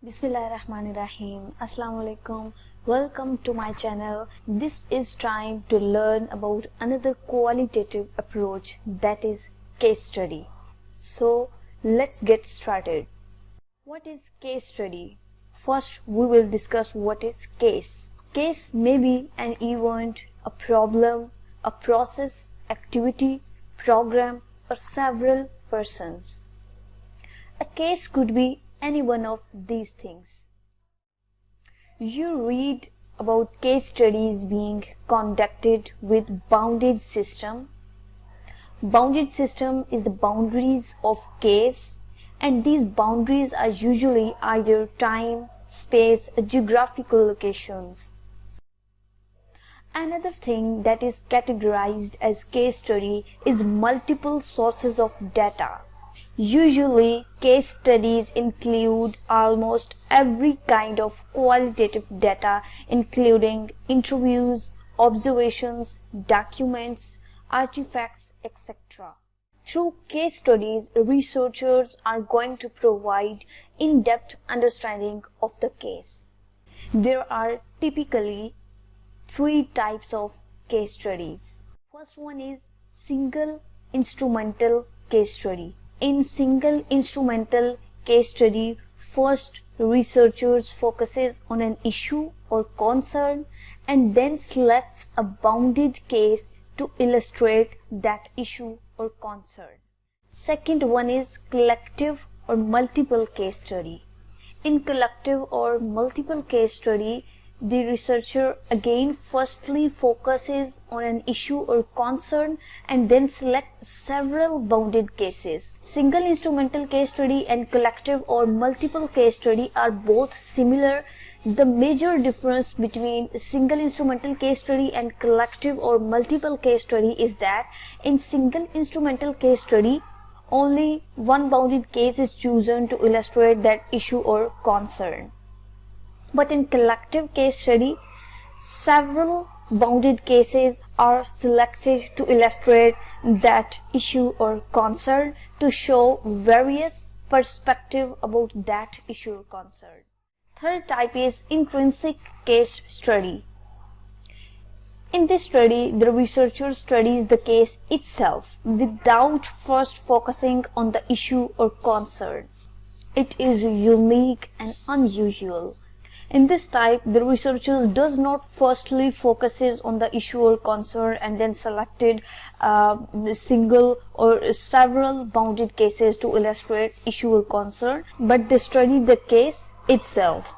Bismillahirrahmanirrahim. Assalamu alaikum. Welcome to my channel. This is time to learn about another qualitative approach, that is case study. So let's get started. What is case study? First, we will discuss what is case. Case may be an event, a problem, a process, activity, program, or several persons. A case could be any one of these things. You read about case studies being conducted with bounded system. Bounded system is the boundaries of case, and these boundaries are usually either time, space, or geographical locations. Another thing that is categorized as case study is multiple sources of data. Usually, case studies include almost every kind of qualitative data, including interviews, observations, documents, artifacts, etc. Through case studies, researchers are going to provide in-depth understanding of the case. There are typically three types of case studies. First one is single instrumental case study. In single instrumental case study, first researchers focuses on an issue or concern and then selects a bounded case to illustrate that issue or concern. Second one is collective or multiple case study. In collective or multiple case study, the researcher again firstly focuses on an issue or concern and then selects several bounded cases. Single instrumental case study and collective or multiple case study are both similar. The major difference between single instrumental case study and collective or multiple case study is that in single instrumental case study, only one bounded case is chosen to illustrate that issue or concern. But in collective case study, several bounded cases are selected to illustrate that issue or concern to show various perspectives about that issue or concern. Third type is intrinsic case study. In this study, the researcher studies the case itself without first focusing on the issue or concern. It is unique and unusual. In this type, the researcher does not firstly focuses on the issue or concern and then selected single or several bounded cases to illustrate issue or concern, but they study the case itself.